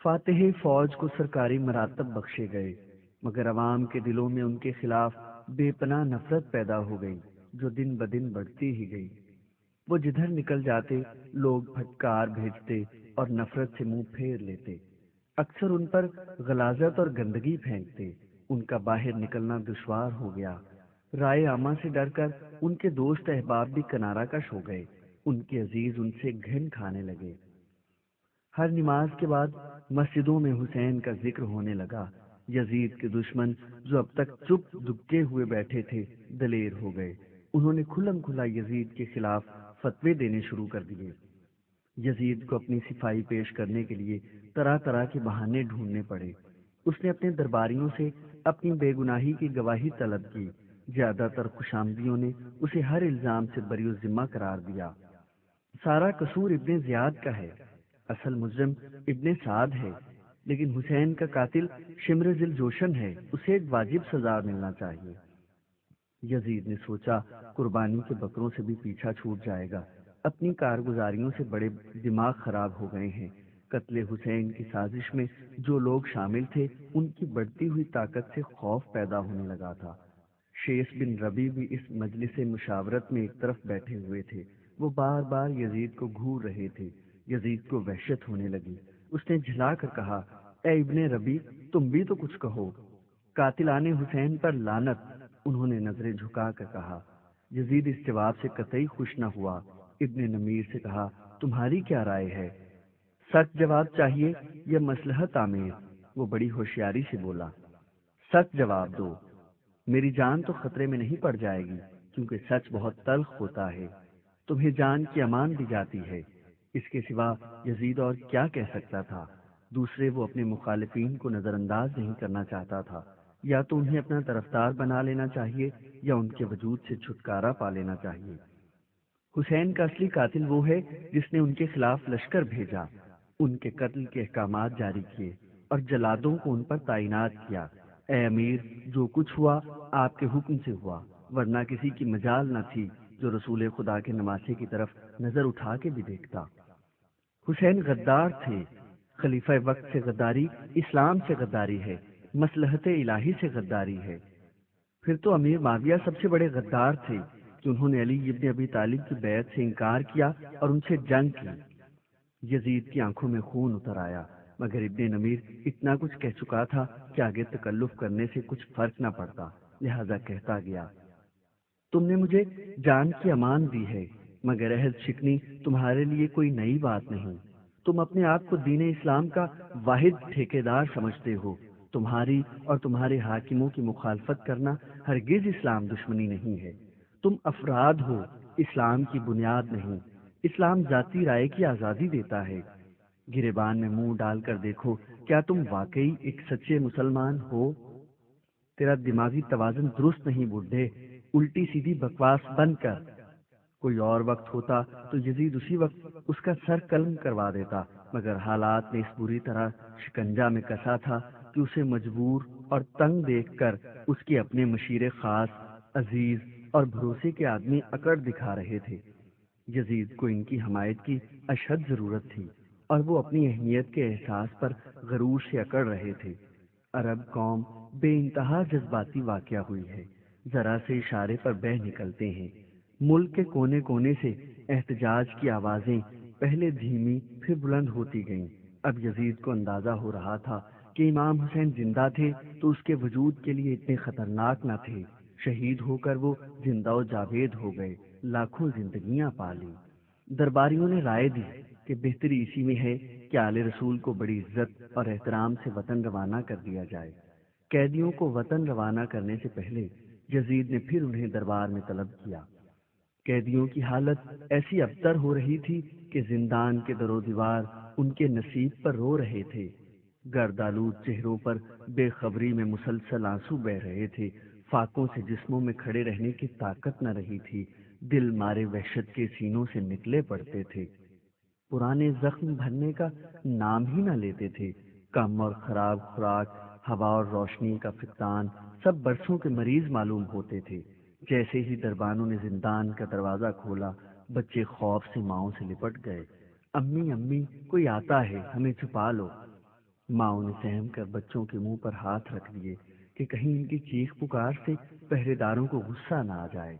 فاتح فوج کو سرکاری مراتب بخشے گئے، مگر عوام کے دلوں میں ان کے خلاف بے پناہ نفرت پیدا ہو گئی جو دن بدن بڑھتی ہی گئی۔ وہ جدھر نکل جاتے لوگ پھٹکار بھیجتے اور نفرت سے منہ پھیر لیتے، اکثر ان پر غلاظت اور گندگی پھینکتے۔ ان کا باہر نکلنا دشوار ہو گیا۔ رائے عامہ سے ڈر کر ان کے دوست احباب بھی کنارہ کش ہو گئے۔ ان کے عزیز ان سے گھن کھانے لگے۔ ہر نماز کے بعد مسجدوں میں حسین کا ذکر ہونے لگا۔ یزید کے دشمن جو اب تک چپ دبکے ہوئے بیٹھے تھے دلیر ہو گئے۔ انہوں نے کھلم کھلا یزید کے خلاف فتوے دینے شروع کر دیے۔ یزید کو اپنی صفائی پیش کرنے کے لیے طرح طرح کے بہانے ڈھونڈنے پڑے۔ اس نے اپنے درباریوں سے اپنی بے گناہی کی گواہی طلب کی۔ زیادہ تر خوشامدیوں نے اسے ہر الزام سے بری الذمہ قرار دیا۔ سارا قصور ابن زیاد کا ہے، اصل مجرم ابن سعد ہے، لیکن حسین کا قاتل شمر ذی الجوشن ہے، اسے ایک واجب سزا ملنا چاہیے۔ یزید نے سوچا قربانی کے بکروں سے بھی پیچھا چھوٹ جائے گا، اپنی کارگزاریوں سے بڑے دماغ خراب ہو گئے ہیں۔ قتل حسین کی سازش میں جو لوگ شامل تھے ان کی بڑھتی ہوئی طاقت سے خوف پیدا ہونے لگا تھا۔ شیس بن ربی بھی اس مجلس مشاورت میں ایک طرف بیٹھے ہوئے تھے۔ وہ بار بار یزید کو گھور رہے تھے۔ یزید کو وحشت ہونے لگی۔ اس نے جھلا کر کہا، اے ابن ربی، تم بھی تو کچھ کہو۔ قاتلان حسین پر لعنت۔ انہوں نے نظریں جھکا کر کہا۔ یزید اس جواب سے قطعی خوش نہ ہوا۔ ابن نمیر سے کہا، تمہاری کیا رائے ہے؟ سچ جواب چاہیے یا مصلحت آمیز؟ وہ بڑی ہوشیاری سے بولا، سچ جواب دو، میری جان تو خطرے میں نہیں پڑ جائے گی، کیونکہ سچ بہت تلخ ہوتا ہے۔ تمہیں جان کی امان دی جاتی ہے۔ اس کے سوا یزید اور کیا کہہ سکتا تھا؟ دوسرے، وہ اپنے مخالفین کو نظر انداز نہیں کرنا چاہتا تھا۔ یا تو انہیں اپنا طرفدار بنا لینا چاہیے یا ان کے وجود سے چھٹکارا پا لینا چاہیے۔ حسین کا اصلی قاتل وہ ہے جس نے ان کے خلاف لشکر بھیجا، ان کے قتل کے احکامات جاری کیے اور جلادوں کو ان پر تعینات کیا۔ اے امیر، جو کچھ ہوا آپ کے حکم سے ہوا، ورنہ کسی کی مجال نہ تھی جو رسول خدا کے نواسے کی طرف نظر اٹھا کے بھی دیکھتا۔ حسین غدار تھے۔ خلیفہ وقت سے غداری اسلام سے غداری ہے، مصلحت الہی سے غداری ہے۔ پھر تو امیر معاویہ سب سے بڑے غدار تھے کہ انہوں نے علی ابن ابی طالب کی بیعت سے انکار کیا اور ان سے جنگ کی۔ یزید کی آنکھوں میں خون اتر آیا، مگر ابن نمیر اتنا کچھ کہہ چکا تھا کہ آگے تکلف کرنے سے کچھ فرق نہ پڑتا، لہذا کہتا گیا، تم نے مجھے جان کی امان دی ہے، مگر عہد شکنی تمہارے لیے کوئی نئی بات نہیں۔ تم اپنے آپ کو دین اسلام کا واحد ٹھیکیدار سمجھتے ہو۔ تمہاری اور تمہارے حاکموں کی مخالفت کرنا ہرگز اسلام دشمنی نہیں ہے۔ تم افراد ہو، اسلام کی بنیاد نہیں۔ اسلام ذاتی رائے کی آزادی دیتا ہے۔ گریبان میں منہ ڈال کر دیکھو، کیا تم واقعی ایک سچے مسلمان ہو؟ تیرا دماغی توازن درست نہیں بڈھے، الٹی سیدھی بکواس بند کر۔ کوئی اور وقت ہوتا تو یزید اسی وقت اس کا سر قلم کروا دیتا، مگر حالات نے اس بری طرح شکنجا میں کسا تھا کہ اسے مجبور اور تنگ دیکھ کر اس کے اپنے مشیر خاص، عزیز اور بھروسے کے آدمی اکڑ دکھا رہے تھے۔ یزید کو ان کی حمایت کی اشد ضرورت تھی اور وہ اپنی اہمیت کے احساس پر غرور سے اکڑ رہے تھے۔ عرب قوم بے انتہا جذباتی واقعہ ہوئی ہے، ذرا سے اشارے پر بہہ نکلتے ہیں۔ ملک کے کونے کونے سے احتجاج کی آوازیں پہلے دھیمی پھر بلند ہوتی گئیں۔ اب یزید کو اندازہ ہو رہا تھا کہ امام حسین زندہ تھے تو اس کے وجود کے لیے اتنے خطرناک نہ تھے۔ شہید ہو کر وہ زندہ و جاوید ہو گئے، لاکھوں زندگیاں پالی۔ درباریوں نے رائے دی کہ بہتری اسی میں ہے کہ آل رسول کو بڑی عزت اور احترام سے وطن روانہ کر دیا جائے۔ قیدیوں کو وطن روانہ کرنے سے پہلے یزید نے پھر انہیں دربار میں طلب کیا۔ قیدیوں کی حالت ایسی ابتر ہو رہی تھی کہ زندان کے در و دیوار ان کے نصیب پر رو رہے تھے۔ گردآلود چہروں پر بے خبری میں مسلسل آنسو بہہ رہے تھے۔ فاقوں سے جسموں میں کھڑے رہنے کی طاقت نہ رہی تھی۔ دل مارے وحشت کے سینوں سے نکلے پڑتے تھے۔ پرانے زخم بھرنے کا نام ہی نہ لیتے تھے۔ کم اور خراب خوراک، ہوا اور روشنی کا فقدان، سب برسوں کے مریض معلوم ہوتے تھے۔ جیسے ہی دربانوں نے زندان کا دروازہ کھولا، بچے خوف سے ماؤں سے لپٹ گئے۔ امی امی، کوئی آتا ہے، ہمیں چھپا لو۔ ماؤں نے سہم کر بچوں کے منہ پر ہاتھ رکھ دیے کہ کہیں ان کی چیخ پکار سے پہرے داروں کو غصہ نہ آ جائے۔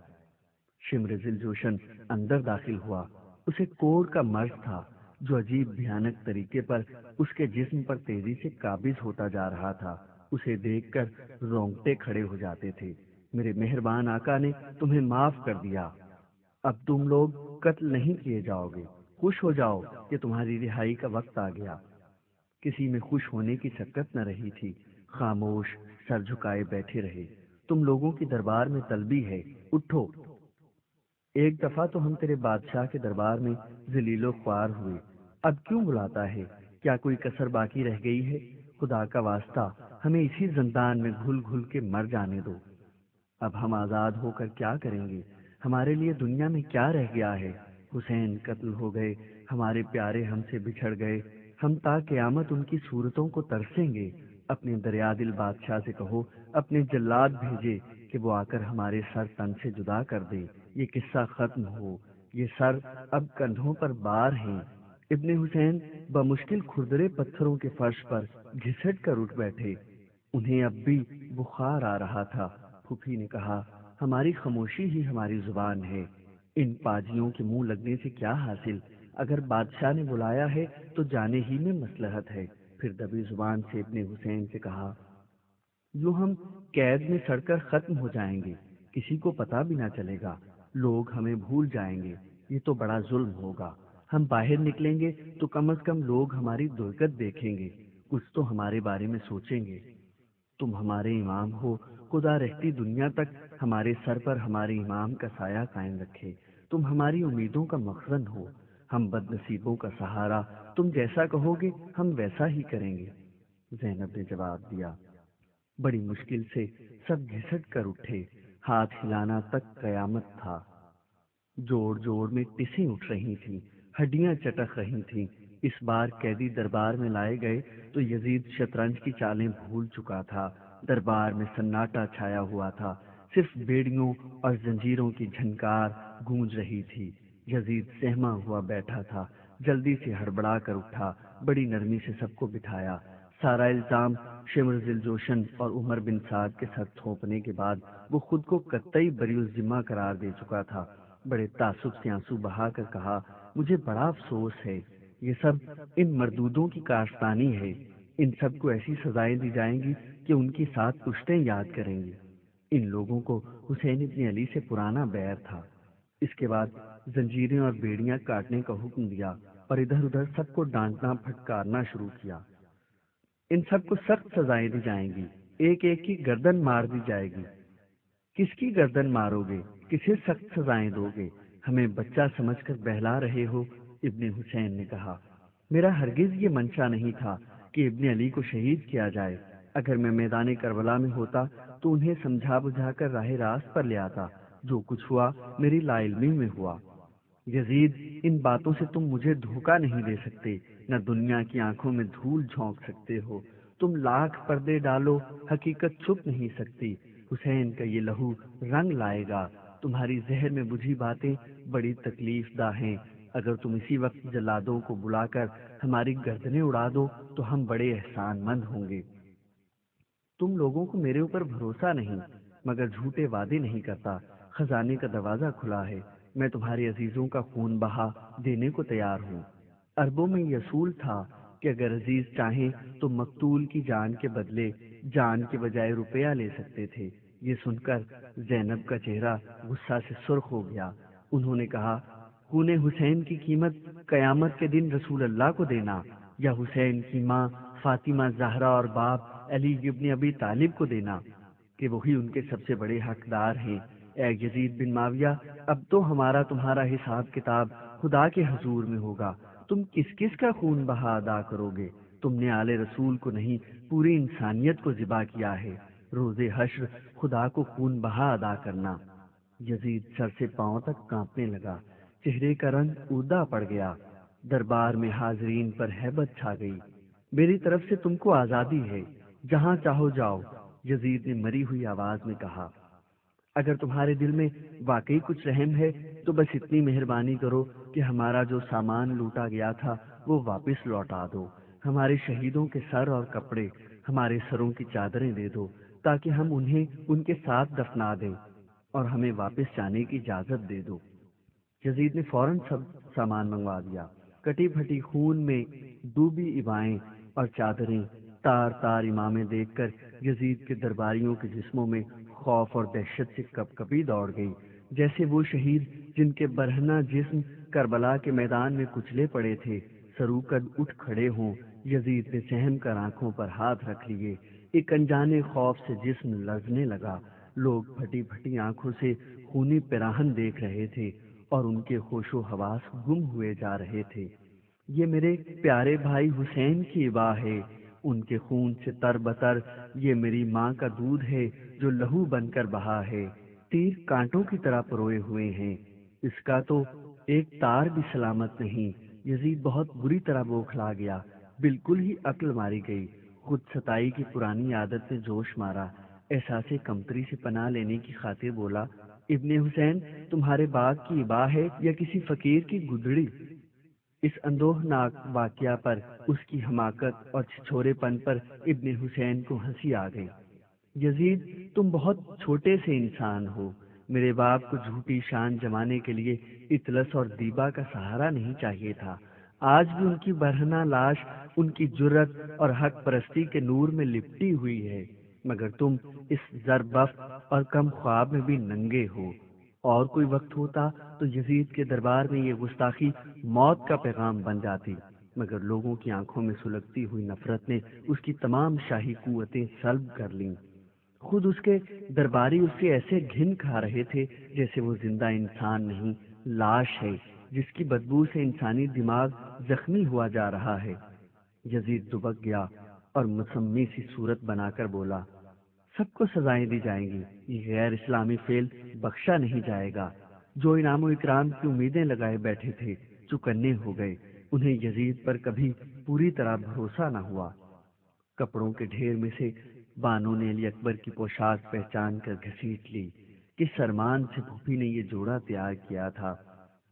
شمر ذل جوشن اندر داخل ہوا۔ اسے کوڑ کا مرض تھا جو عجیب بھیانک طریقے پر اس کے جسم پر تیزی سے قابض ہوتا جا رہا تھا۔ اسے دیکھ کر رونگٹے کھڑے ہو جاتے تھے۔ میرے مہربان آقا نے تمہیں معاف کر دیا، اب تم لوگ قتل نہیں کیے جاؤ گے، خوش ہو جاؤ کہ تمہاری رہائی کا وقت آ گیا۔ کسی میں خوش ہونے کی سکت نہ رہی تھی، خاموش سر جھکائے بیٹھے رہے۔ تم لوگوں کی دربار میں طلبی ہے، اٹھو۔ ایک دفعہ تو ہم تیرے بادشاہ کے دربار میں ذلیل و خوار ہوئے، اب کیوں بلاتا ہے؟ کیا کوئی کسر باقی رہ گئی ہے؟ خدا کا واسطہ ہمیں اسی زندان میں گھل گھل کے مر جانے دو۔ اب ہم آزاد ہو کر کیا کریں گے؟ ہمارے لیے دنیا میں کیا رہ گیا ہے؟ حسین قتل ہو گئے، ہمارے پیارے ہم سے بچھڑ گئے، ہم تا قیامت ان کی صورتوں کو ترسیں گے۔ اپنے دریا دل بادشاہ سے کہو اپنے جلاد بھیجے کہ وہ آ کر ہمارے سر تن سے جدا کر دے، یہ قصہ ختم ہو۔ یہ سر اب کندھوں پر بار ہیں۔ ابن حسین بمشکل کھردرے پتھروں کے فرش پر گھسٹ کر اٹھ بیٹھے۔ انہیں اب بھی بخار آ رہا تھا۔ پھوپھی نے کہا، ہماری خاموشی ہی ہماری زبان ہے، ان پاجیوں کے منہ لگنے سے کیا حاصل؟ اگر بادشاہ نے بلایا ہے تو جانے ہی میں مصلحت ہے۔ پھر دبی زبان سے ابن حسین سے کہا، یوں ہم قید میں سڑ کر ختم ہو جائیں گے، کسی کو پتہ بھی نہ چلے گا، لوگ ہمیں بھول جائیں گے، یہ تو بڑا ظلم ہوگا۔ ہم باہر نکلیں گے تو کم از کم لوگ ہماری درگت دیکھیں گے، کچھ تو ہمارے بارے میں سوچیں گے۔ تم ہمارے امام ہو، خدا رہتی دنیا تک ہمارے سر پر ہمارے امام کا سایہ قائم رکھے۔ تم ہماری امیدوں کا مخزن ہو، ہم بد نصیبوں کا سہارا، تم جیسا کہو گے ہم ویسا ہی کریں گے۔ زینب نے جواب دیا۔ بڑی مشکل سے سب گھسٹ کر اٹھے، ہاتھ ہلانا تک قیامت تھا۔ جوڑ جوڑ میں ٹسیں اٹھ رہی تھیں، ہڈیاں چٹک رہی تھیں۔ اس بار قیدی دربار میں لائے گئے تو یزید شطرنج کی چالیں بھول چکا تھا۔ دربار میں سناٹا چھایا ہوا تھا، صرف بیڑیوں اور زنجیروں کی جھنکار گونج رہی تھی۔ یزید سہما ہوا بیٹھا تھا، جلدی سے ہڑبڑا کر اٹھا، بڑی نرمی سے سب کو بٹھایا۔ سارا الزام شمر ذل جوشن اور عمر بن سعد کے سر تھوپنے کے بعد وہ خود کو قطعی بری الذمہ قرار دے چکا تھا۔ بڑے تعصب سے آنسو بہا کر کہا، مجھے بڑا افسوس ہے، یہ سب ان مردودوں کی کارستانی ہے۔ ان سب کو ایسی سزائیں دی جائیں گی کہ ان کی سات پشتیں یاد کریں گی۔ ان لوگوں کو حسین ابن علی سے پرانا بیر تھا۔ اس کے بعد زنجیریں اور بیڑیاں کاٹنے کا حکم دیا اور ادھر ادھر سب کو ڈانٹنا پھٹکارنا شروع کیا۔ ان سب کو سخت سزائیں دی جائیں گی، ایک ایک کی گردن مار دی جائے گی۔ کس کی گردن مارو گے؟ کسے سخت سزائیں دو گے؟ ہمیں بچہ سمجھ کر بہلا رہے ہو؟ ابن حسین نے کہا، میرا ہرگز یہ منشا نہیں تھا کہ ابن علی کو شہید کیا جائے۔ اگر میں میدان کربلا میں ہوتا تو انہیں سمجھا بجھا کر راہ راست پر لے آتا۔ جو کچھ ہوا میری لا علمی میں ہوا۔ یزید، ان باتوں سے تم مجھے دھوکہ نہیں دے سکتے، نہ دنیا کی آنکھوں میں دھول جھونک سکتے ہو۔ تم لاکھ پردے ڈالو، حقیقت چھپ نہیں سکتی۔ حسین کا یہ لہو رنگ لائے گا۔ تمہاری ذہن میں بجھی باتیں بڑی تکلیف دہ ہیں۔ اگر تم اسی وقت جلادوں کو بلا کر ہماری گردنیں اڑا دو تو ہم بڑے احسان مند ہوں گے۔ تم لوگوں کو میرے اوپر بھروسہ نہیں، مگر جھوٹے وعدے نہیں کرتا۔ خزانے کا دروازہ کھلا ہے، میں تمہارے عزیزوں کا خون بہا دینے کو تیار ہوں۔ عربوں میں یہ اصول تھا کہ اگر عزیز چاہیں تو مقتول کی جان کے بدلے جان کے بجائے روپیہ لے سکتے تھے۔ یہ سن کر زینب کا چہرہ غصہ سے سرخ ہو گیا۔ انہوں نے کہا، خون حسین کی قیمت قیامت کے دن رسول اللہ کو دینا، یا حسین کی ماں فاطمہ زہرا اور باپ علی ابن ابی طالب کو دینا، کہ وہی ان کے سب سے بڑے حقدار ہیں۔ اے یزید بن معاویہ، اب تو ہمارا تمہارا حساب کتاب خدا کے حضور میں ہوگا۔ تم کس کس کا خون بہا ادا کرو گے؟ تم نے آل رسول کو نہیں، پوری انسانیت کو ذبح کیا ہے۔ روز حشر خدا کو خون بہا ادا کرنا۔ یزید سر سے پاؤں تک کانپنے لگا، چہرے کا رنگ اودہ پڑ گیا۔ دربار میں حاضرین پر ہیبت چھا گئی۔ میری طرف سے تم کو آزادی ہے، جہاں چاہو جاؤ، یزید نے مری ہوئی آواز میں کہا۔ اگر تمہارے دل میں واقعی کچھ رحم ہے تو بس اتنی مہربانی کرو کہ ہمارا جو سامان لوٹا گیا تھا وہ واپس لوٹا دو۔ ہمارے شہیدوں کے سر اور کپڑے، ہمارے سروں کی چادریں دے دو تاکہ ہم انہیں ان کے ساتھ دفنا دیں، اور ہمیں واپس جانے کی اجازت دے دو۔ یزید نے فوراً سب سامان منگوا دیا۔ کٹی پھٹی خون میں ڈوبی عبائیں اور چادریں، تار تار امامیں دیکھ کر یزید کے درباریوں کے جسموں میں خوف اور دہشت سے کپ کپی دوڑ گئی، جیسے وہ شہید جن کے برہنہ جسم کربلا کے میدان میں کچلے پڑے تھے سروکد اٹھ کھڑے ہوں۔ یزید نے سہم کر آنکھوں پر ہاتھ رکھ لیے، ایک انجانے خوف سے جسم لرزنے لگا۔ لوگ پھٹی پھٹی آنکھوں سے خونی پیراہن دیکھ رہے تھے اور ان کے ہوش و حواس گم ہوئے جا رہے تھے۔ یہ میرے پیارے بھائی حسین کی ابا ہے، ان کے خون سے تر بتر، یہ میری ماں کا دودھ ہے جو لہو بن کر بہا ہے، تیر کانٹوں کی طرح پروئے ہوئے ہیں، اس کا تو ایک تار بھی سلامت نہیں۔ یزید بہت بری طرح بوکھلا گیا، بالکل ہی عقل ماری گئی۔ خود ستائی کی پرانی عادت نے جوش مارا، احساس کمتری سے پناہ لینے کی خاطر بولا، ابن حسین تمہارے باغ کی ابا ہے یا کسی فقیر کی گدڑی؟ اس اندوہناک واقعہ پر، اس کی حماقت اور چھچورے پن پر ابن حسین کو ہنسی آ گئی۔ یزید تم بہت چھوٹے سے انسان ہو، میرے باپ کو جھوٹی شان جمانے کے لیے اطلس اور دیبا کا سہارا نہیں چاہیے تھا۔ آج بھی ان کی برہنہ لاش ان کی جرت اور حق پرستی کے نور میں لپٹی ہوئی ہے، مگر تم اس زربفت اور کم خواب میں بھی ننگے ہو۔ اور کوئی وقت ہوتا تو یزید کے دربار میں یہ گستاخی موت کا پیغام بن جاتی، مگر لوگوں کی آنکھوں میں سلگتی ہوئی نفرت نے اس کی تمام شاہی قوتیں سلب کر لیں۔ خود اس کے درباری اس سے ایسے گھن کھا رہے تھے جیسے وہ زندہ انسان نہیں، لاش ہے جس کی بدبو سے انسانی دماغ زخمی ہوا جا رہا ہے۔ یزید دبک گیا اور مسمی سی صورت بنا کر بولا، سب کو سزائیں دی جائیں گی، یہ غیر اسلامی فعل بخشا نہیں جائے گا۔ جو انعام و اکرام کی امیدیں لگائے بیٹھے تھے چکنے ہو گئے، انہیں یزید پر کبھی پوری طرح بھروسہ نہ ہوا۔ کپڑوں کے ڈھیر میں سے بانو نے علی اکبر کی پوشاک پہچان کر گھسیٹ لی۔ کس ارمان سے پھوپھی نے یہ جوڑا تیار کیا تھا؟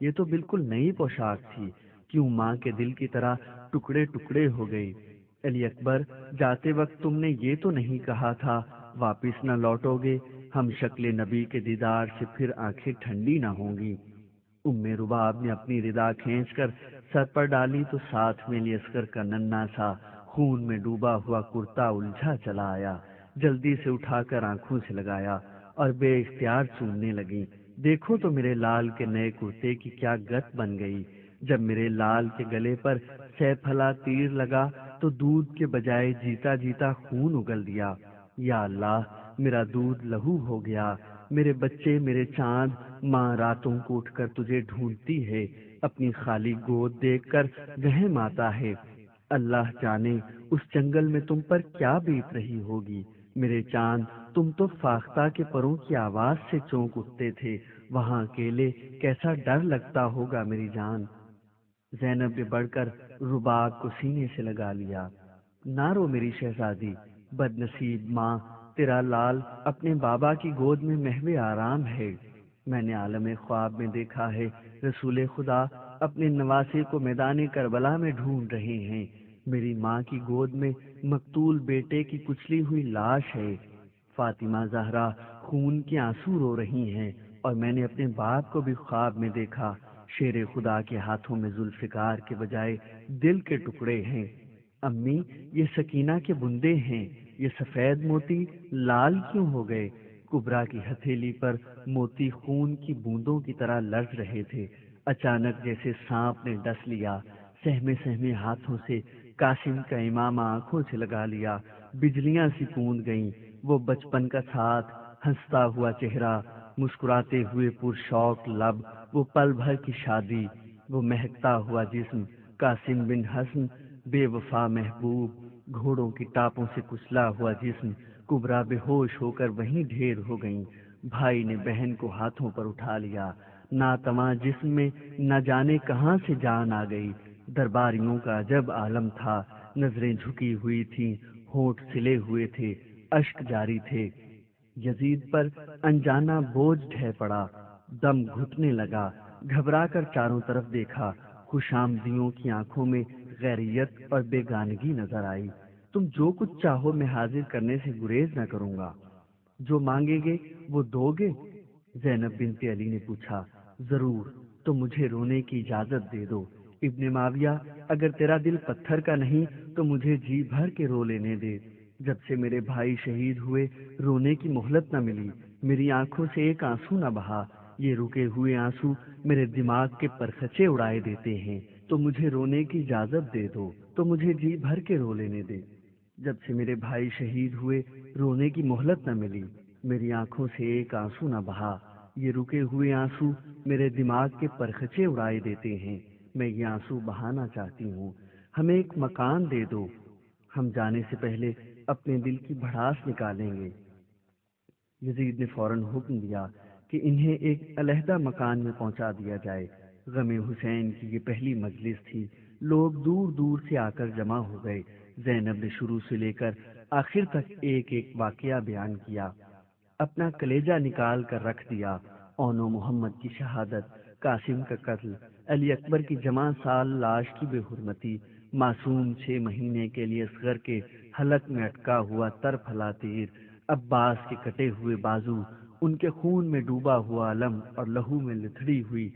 یہ تو بالکل نئی پوشاک تھی، کیوں ماں کے دل کی طرح ٹکڑے ٹکڑے ہو گئی۔ علی اکبر، جاتے وقت تم نے یہ تو نہیں کہا تھا واپس نہ لوٹو گے، ہم شکل نبی کے دیدار سے پھر آنکھیں ٹھنڈی نہ ہوں گی؟ ام رباب نے اپنی ردا کھینچ کر سر پر ڈالی تو ساتھ میں علی اصغر کا ننھا سا خون میں ڈوبا ہوا کرتا الجھا چلا آیا۔ جلدی سے اٹھا کر آنکھوں سے لگایا اور بے اختیار چومنے لگی۔ دیکھو تو میرے لال کے نئے کرتے کی کیا گت بن گئی۔ جب میرے لال کے گلے پر سیفلا تیر لگا تو دودھ کے بجائے جیتا جیتا خون اگل دیا۔ یا اللہ، میرا دودھ لہو ہو گیا۔ میرے بچے، میرے چاند، ماں راتوں کو اٹھ کر تجھے ڈھونڈتی ہے، اپنی خالی گود دیکھ کر وہم آتا ہے۔ اللہ جانے اس جنگل میں تم پر کیا بیت رہی ہوگی۔ میرے چاند، تم تو فاختہ کے پروں کی آواز سے چونک اٹھتے تھے، وہاں اکیلے کیسا ڈر لگتا ہوگا میری جان۔ زینب نے بڑھ کر رباب کو سینے سے لگا لیا۔ نہ رو میری شہزادی، بد نصیب ماں، تیرا لال اپنے بابا کی گود میں محو آرام ہے۔ میں نے عالم خواب میں دیکھا ہے رسول خدا اپنے نواسے کو میدان کربلا میں ڈھونڈ رہے ہیں۔ میری ماں کی گود میں مقتول بیٹے کی کچلی ہوئی لاش ہے۔ فاطمہ زہرا خون کے آنسو رو رہی ہیں، اور میں نے اپنے باپ کو بھی خواب میں دیکھا، شیر خدا کے ہاتھوں میں ذوالفقار کے بجائے دل کے ٹکڑے ہیں۔ امی، یہ سکینہ کے بندے ہیں، یہ سفید موتی لال کیوں ہو گئے؟ کبرا کی ہتھیلی پر موتی خون کی بوندوں کی طرح لرز رہے تھے۔ اچانک جیسے سانپ نے ڈس لیا، سہمے سہمے ہاتھوں سے قاسم کا امامہ آنکھوں سے لگا لیا، بجلیاں سی کوند گئیں۔ وہ بچپن کا ساتھ، ہنستا ہوا چہرہ، مسکراتے ہوئے پرشوق لب، وہ پل بھر کی شادی، وہ مہکتا ہوا جسم، قاسم بن حسن، بے وفا محبوب، گھوڑوں کی ٹاپوں سے کچلا ہوا جسم۔ کبرا بے ہوش ہو کر وہیں ڈھیر ہو گئیں۔ بھائی نے بہن کو ہاتھوں پر اٹھا لیا، ناتواں جسم میں نہ جانے کہاں سے جان آ گئی۔ درباریوں کا عجب عالم تھا، نظریں جھکی ہوئی تھیں، ہونٹ سلے ہوئے تھے، اشک جاری تھے۔ یزید پر انجانا بوجھ ڈھہ پڑا، دم گھٹنے لگا، گھبرا کر چاروں طرف دیکھا، خوش آمدیوں کی آنکھوں میں غیریت اور بیگانگی نظر آئی۔ تم جو کچھ چاہو میں حاضر کرنے سے گریز نہ کروں گا۔ جو مانگے گے وہ دو گے؟ زینب بنت علی نے پوچھا۔ ضرور، تو مجھے رونے کی اجازت دے دو۔ ابن معاویہ، اگر تیرا دل پتھر کا نہیں تو مجھے جی بھر کے رو لینے دے۔ جب سے میرے بھائی شہید ہوئے رونے کی مہلت نہ ملی، میری آنکھوں سے ایک آنسو نہ بہا۔ یہ رکے ہوئے آنسو میرے دماغ کے پرخچے اڑائے دیتے ہیں۔ تو مجھے رونے کی اجازت دے دو، تو مجھے جی بھر کے رو لینے دے۔ جب سے میرے بھائی شہید ہوئے رونے کی مہلت نہ ملی، میری آنکھوں سے ایک آنسو نہ بہا۔ یہ رکے ہوئے آنسو میرے دماغ کے پرخچے اڑائے دیتے ہیں۔ میں یہ آنسو بہانا چاہتی ہوں۔ ہمیں ایک مکان دے دو، ہم جانے سے پہلے اپنے دل کی بھڑاس نکالیں گے۔ یزید نے فوراً حکم دیا کہ انہیں ایک علیحدہ مکان میں پہنچا دیا جائے۔ غم حسین کی یہ پہلی مجلس تھی۔ لوگ دور دور سے آ کر جمع ہو گئے۔ زینب نے شروع سے لے کر آخر تک ایک ایک واقعہ بیان کیا، اپنا کلیجہ نکال کر رکھ دیا۔ اون و محمد کی شہادت، قاسم کا قتل، علی اکبر کی جمع سال لاش کی بے حرمتی، معصوم 6 مہینے کے لیے اصغر کے حلق میں اٹکا ہوا ترپھلا تیر، عباس کے کٹے ہوئے بازو، ان کے خون میں ڈوبا ہوا علم اور لہو میں لتھڑی ہوئی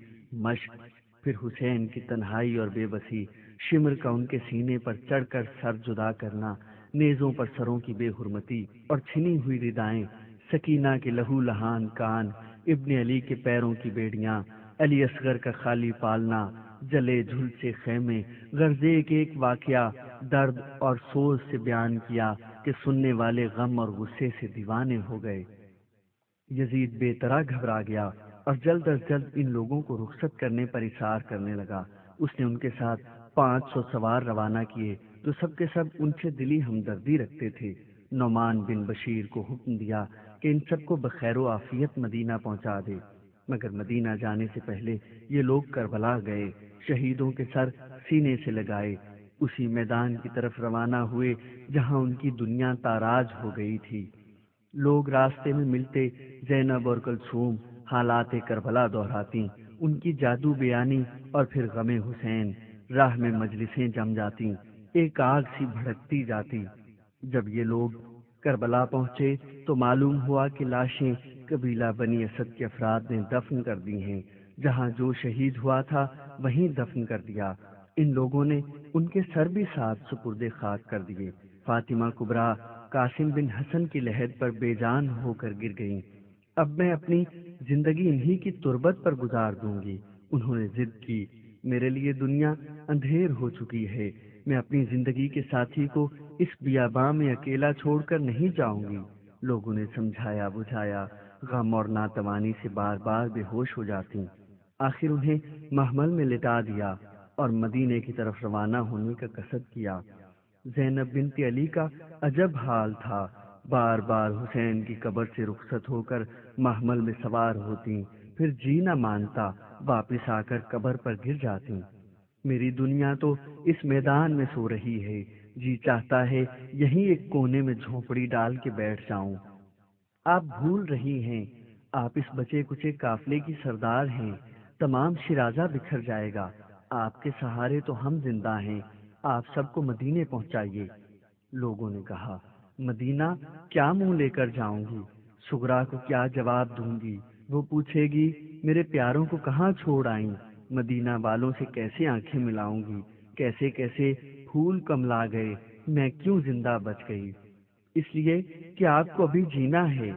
مشق، پھر حسین کی تنہائی اور بے بسی، شمر کا ان کے سینے پر چڑھ کر سر جدا کرنا، نیزوں پر سروں کی بے حرمتی اور چھنی ہوئی ردائیں، سکینہ کے لہو لہان کان، ابن علی کے پیروں کی بیڑیاں، علی اصغر کا خالی پالنا، جلے جھلسے خیمے، غرض ایک ایک واقعہ درد اور سوز سے بیان کیا کہ سننے والے غم اور غصے سے دیوانے ہو گئے۔ یزید بے طرح گھبرا گیا اور جلد از جلد ان لوگوں کو رخصت کرنے پر اصرار کرنے لگا۔ اس نے ان کے ساتھ 500 سوار روانہ کیے جو سب کے سب ان سے دلی ہمدردی رکھتے تھے۔ نعمان بن بشیر کو حکم دیا کہ ان سب کو بخیر و عافیت مدینہ پہنچا دے، مگر مدینہ جانے سے پہلے یہ لوگ کربلا گئے، شہیدوں کے سر سینے سے لگائے، اسی میدان کی طرف روانہ ہوئے جہاں ان کی دنیا تاراج ہو گئی تھی۔ لوگ راستے میں ملتے زینب اور کلثوم حالات کربلا دہراتی، ان کی جادو بیانی اور پھر غم حسین، راہ میں مجلسیں جم جاتی، ایک آگ سی بھڑکتی جاتی۔ جب یہ لوگ کربلا پہنچے تو معلوم ہوا کہ لاشیں قبیلہ بنی اسد کے افراد نے دفن کر دی ہیں، جہاں جو شہید ہوا تھا وہیں دفن کر دیا۔ ان لوگوں نے ان کے سر بھی ساتھ سپرد خاک کر دیے۔ فاطمہ کبریٰ قاسم بن حسن کی لحد پر بے جان ہو کر گر گئیں۔ اب میں اپنی زندگی انہی کی تربت پر گزار دوں گی۔ انہوں نے ضد کی، میرے لیے دنیا اندھیر ہو چکی ہے، میں اپنی زندگی کے ساتھی کو اس بیاباں میں اکیلا چھوڑ کر نہیں جاؤں گی۔ لوگوں نے سمجھایا بجھایا، غم اور ناتوانی سے بار بار بے ہوش ہو جاتی۔ آخر انہیں محمل میں لٹا دیا اور مدینے کی طرف روانہ ہونے کا قصد کیا۔ زینب بنت علی کا عجب حال تھا، بار بار حسین کی قبر سے رخصت ہو کر محمل میں سوار ہوتی، پھر جی نہ مانتا واپس آ کر قبر پر گر جاتی۔ میری دنیا تو اس میدان میں سو رہی ہے، جی چاہتا ہے یہیں ایک کونے میں جھونپڑی ڈال کے بیٹھ جاؤں۔ آپ بھول رہی ہیں، آپ اس بچے کچے قافلے کی سردار ہیں، تمام شیرازہ بکھر جائے گا، آپ کے سہارے تو ہم زندہ ہیں، آپ سب کو مدینے پہنچائیے۔ لوگوں نے کہا، مدینہ کیا منہ لے کر جاؤں گی، سغرا کو کیا جواب دوں گی، وہ پوچھے گی میرے پیاروں کو کہاں چھوڑ آئیں، مدینہ والوں سے کیسے آنکھیں ملاؤں گی، کیسے کیسے پھول کملا گئے، میں کیوں زندہ بچ گئی؟ اس لیے کہ آپ کو ابھی جینا ہے،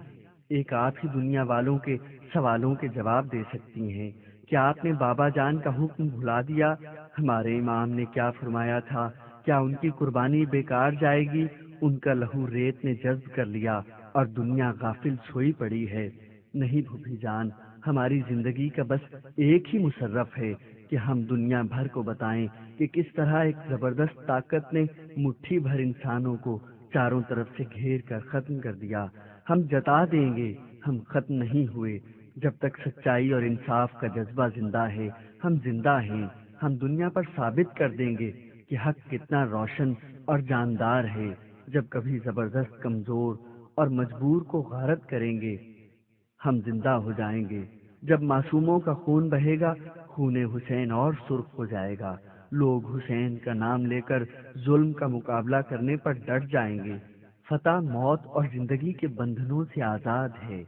ایک آپ ہی دنیا والوں کے سوالوں کے جواب دے سکتی ہیں۔ کیا آپ نے بابا جان کا حکم بھلا دیا؟ ہمارے امام نے کیا فرمایا تھا؟ کیا ان کی قربانی بیکار جائے گی؟ ان کا لہو ریت نے جذب کر لیا اور دنیا غافل سوئی پڑی ہے۔ نہیں پھوپھی جان، ہماری زندگی کا بس ایک ہی مصرف ہے کہ ہم دنیا بھر کو بتائیں کہ کس طرح ایک زبردست طاقت نے مٹھی بھر انسانوں کو چاروں طرف سے گھیر کر ختم کر دیا۔ ہم جتا دیں گے، ہم ختم نہیں ہوئے، جب تک سچائی اور انصاف کا جذبہ زندہ ہے ہم زندہ ہیں۔ ہم دنیا پر ثابت کر دیں گے کہ حق کتنا روشن اور جاندار ہے۔ جب کبھی زبردست کمزور اور مجبور کو غارت کریں گے ہم زندہ ہو جائیں گے۔ جب معصوموں کا خون بہے گا خون حسین اور سرخ ہو جائے گا۔ لوگ حسین کا نام لے کر ظلم کا مقابلہ کرنے پر ڈٹ جائیں گے۔ فتح موت اور زندگی کے بندھنوں سے آزاد ہے۔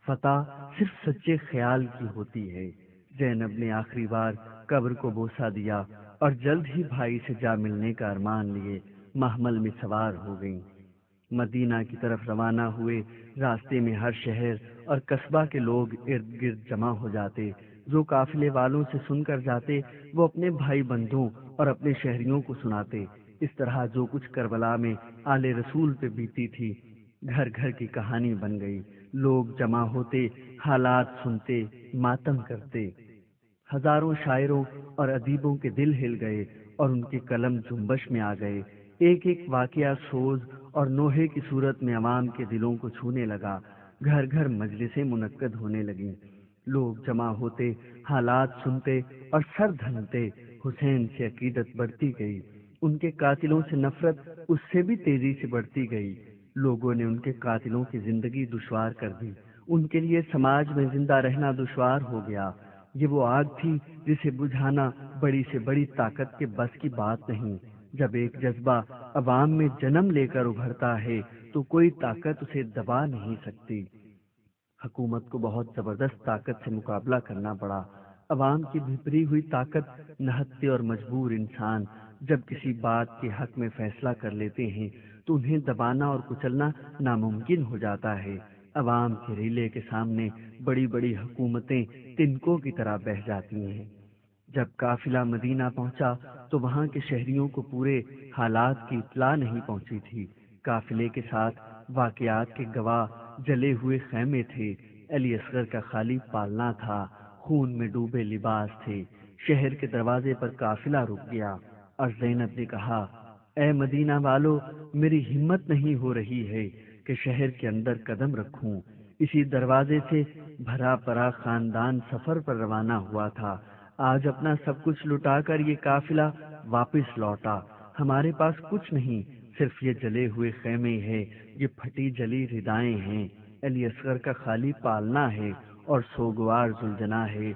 فتح صرف سچے خیال کی ہوتی ہے۔ زینب نے آخری بار قبر کو بوسہ دیا اور جلد ہی بھائی سے جا ملنے کا ارمان لیے محمل میں سوار ہو گئیں۔ مدینہ کی طرف روانہ ہوئے۔ راستے میں ہر شہر اور قصبہ کے لوگ ارد گرد جمع ہو جاتے۔ جو قافلے والوں سے سن کر جاتے وہ اپنے بھائی بندوں اور اپنے شہریوں کو سناتے۔ اس طرح جو کچھ کربلا میں آل رسول پہ بیتی تھی گھر گھر کی کہانی بن گئی۔ لوگ جمع ہوتے، حالات سنتے، ماتم کرتے۔ ہزاروں شاعروں اور ادیبوں کے دل ہل گئے اور ان کے قلم جنبش میں آ گئے۔ ایک ایک واقعہ سوز اور نوحے کی صورت میں عوام کے دلوں کو چھونے لگا۔ گھر گھر مجلسیں منعقد ہونے لگیں۔ لوگ جمع ہوتے، حالات سنتے اور سر دھنتے۔ حسین سے عقیدت بڑھتی گئی۔ ان کے قاتلوں سے نفرت اس سے بھی تیزی سے بڑھتی گئی۔ لوگوں نے ان کے قاتلوں کی زندگی دشوار کر دی۔ ان کے لیے سماج میں زندہ رہنا دشوار ہو گیا۔ یہ وہ آگ تھی جسے بجھانا بڑی سے بڑی طاقت کے بس کی بات نہیں۔ جب ایک جذبہ عوام میں جنم لے کر ابھرتا ہے تو کوئی طاقت اسے دبا نہیں سکتی۔ حکومت کو بہت زبردست طاقت سے مقابلہ کرنا پڑا۔ عوام کی بھپری ہوئی طاقت نہتے اور مجبور انسان جب کسی بات کے حق میں فیصلہ کر لیتے ہیں تو انہیں دبانا اور کچلنا ناممکن ہو جاتا ہے۔ عوام کے ریلے کے سامنے بڑی بڑی حکومتیں تنکوں کی طرح بہہ جاتی ہیں۔ جب قافلہ مدینہ پہنچا تو وہاں کے شہریوں کو پورے حالات کی اطلاع نہیں پہنچی تھی۔ قافلے کے ساتھ واقعات کے گواہ جلے ہوئے خیمے تھے، علی اصغر کا خالی پالنا تھا، خون میں ڈوبے لباس تھے۔ شہر کے دروازے پر قافلہ رک گیا اور زینب نے کہا، اے مدینہ والو، میری ہمت نہیں ہو رہی ہے کہ شہر کے اندر قدم رکھوں۔ اسی دروازے سے بھرا پڑا خاندان سفر پر روانہ ہوا تھا۔ آج اپنا سب کچھ لٹا کر یہ قافلہ واپس لوٹا۔ ہمارے پاس کچھ نہیں، صرف یہ جلے ہوئے خیمے ہیں، یہ پھٹی جلی ردائیں ہیں، علی اصغر کا خالی پالنا ہے اور سوگوار زلجنا ہے۔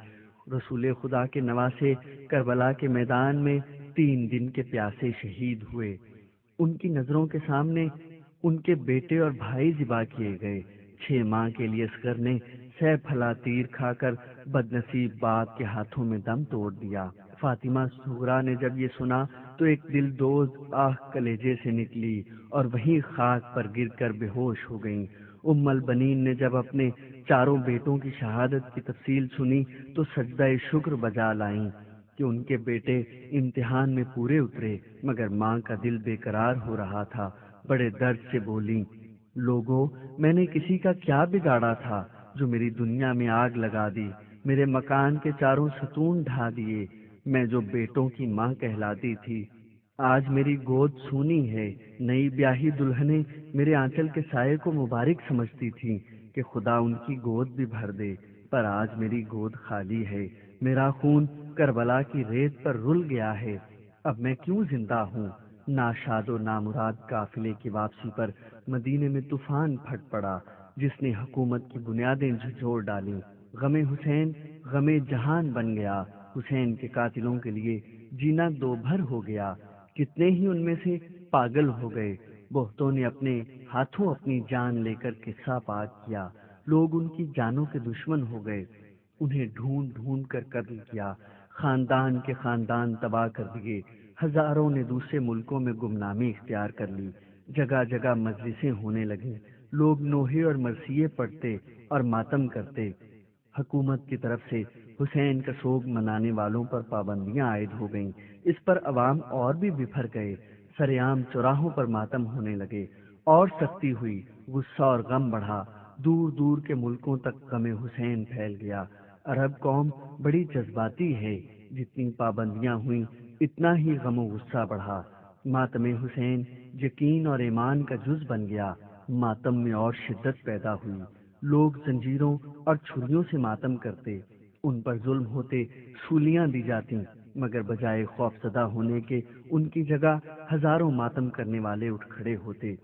رسول خدا کے نواسے کربلا کے میدان میں 3 دن کے پیاسے شہید ہوئے۔ ان کی نظروں کے سامنے ان کے بیٹے اور بھائی ذبح کیے گئے۔ 6 ماہ کے لیے اصغر نے سہ پھلا تیر کھا کر بدنصیب باپ کے ہاتھوں میں دم توڑ دیا۔ فاطمہ صغرا نے جب یہ سنا تو ایک دل دوز آہ کلیجے سے نکلی اور وہیں خاک پر گر کر بے ہوش ہو گئیں۔ ام البنین نے جب اپنے 4 بیٹوں کی شہادت کی تفصیل سنی تو سجدہ شکر بجا لائیں کہ ان کے بیٹے امتحان میں پورے اترے، مگر ماں کا دل بے قرار ہو رہا تھا۔ بڑے درد سے بولیں، لوگوں، میں نے کسی کا کیا بگاڑا تھا جو میری دنیا میں آگ لگا دی، میرے مکان کے 4 ستون ڈھا دیے۔ میں جو بیٹوں کی ماں کہلاتی تھی آج میری گود سونی ہے۔ نئی بیاہی دلہنیں میرے آنچل کے سائے کو مبارک سمجھتی تھیں کہ خدا ان کی گود بھی بھر دے، پر آج میری گود خالی ہے۔ میرا خون کربلا کی ریت پر رل گیا ہے۔ اب میں کیوں زندہ ہوں؟ ناشاد و نامراد قافلے کی واپسی پر مدینے میں طوفان پھٹ پڑا جس نے حکومت کی بنیادیں جھنجھوڑ ڈالیں۔ غم حسین غم جہان بن گیا۔ حسین کے قاتلوں کے لیے جینا 2 بھر ہو گیا۔ کتنے ہی ان میں سے پاگل ہو گئے۔ بہتوں نے اپنے ہاتھوں اپنی جان لے کر قصہ پاک کیا۔ لوگ ان کی جانوں کے دشمن ہو گئے، انہیں ڈھونڈ ڈھونڈ کر قتل کیا، خاندان کے خاندان تباہ کر دیے۔ ہزاروں نے دوسرے ملکوں میں گمنامی اختیار کر لی۔ جگہ جگہ مجلسیں ہونے لگیں، لوگ نوحے اور مرثیے پڑھتے اور ماتم کرتے۔ حکومت کی طرف سے حسین کا سوگ منانے والوں پر پابندیاں عائد ہو گئیں۔ اس پر عوام اور بھی بپھر گئے، سرعام چوراہوں پر ماتم ہونے لگے، اور سختی ہوئی، غصہ اور غم بڑھا، دور دور کے ملکوں تک غم حسین پھیل گیا۔ عرب قوم بڑی جذباتی ہے، جتنی پابندیاں ہوئیں اتنا ہی غم و غصہ بڑھا۔ ماتم حسین یقین اور ایمان کا جز بن گیا۔ ماتم میں اور شدت پیدا ہوئی، لوگ زنجیروں اور چھریوں سے ماتم کرتے، ان پر ظلم ہوتے، سولیاں دی جاتی، مگر بجائے خوف زدہ ہونے کے ان کی جگہ ہزاروں ماتم کرنے والے اٹھ کھڑے ہوتے۔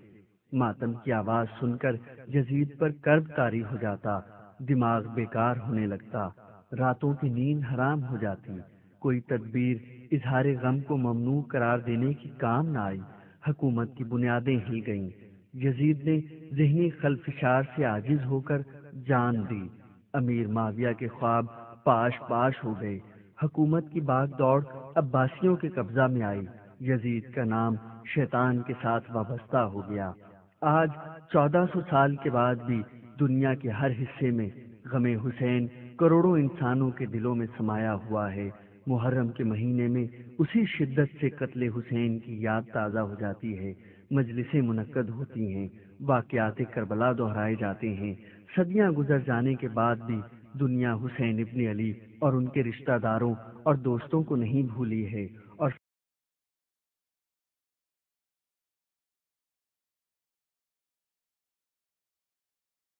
ماتم کی آواز سن کر یزید پر کرب طاری ہو جاتا، دماغ بیکار ہونے لگتا، راتوں کی نیند حرام ہو جاتی، کوئی تدبیر اظہار غم کو ممنوع قرار دینے کی کام نہ آئی، حکومت کی بنیادیں ہل گئیں۔ یزید نے ذہنی خلفشار سے عاجز ہو کر جان دی۔ امیر معاویہ کے خواب پاش پاش ہو گئے۔ حکومت کی باغ دوڑ عباسیوں کے قبضہ میں آئی۔ یزید کا نام شیطان کے ساتھ وابستہ ہو گیا۔ آج 1400 سال کے بعد بھی دنیا کے ہر حصے میں غم حسین کروڑوں انسانوں کے دلوں میں سمایا ہوا ہے۔ محرم کے مہینے میں اسی شدت سے قتل حسین کی یاد تازہ ہو جاتی ہے، مجلسیں منعقد ہوتی ہیں، واقعات کربلا دہرائے جاتے ہیں۔ صدیاں گزر جانے کے بعد بھی دنیا حسین ابن علی اور ان کے رشتہ داروں اور دوستوں کو نہیں بھولی ہے۔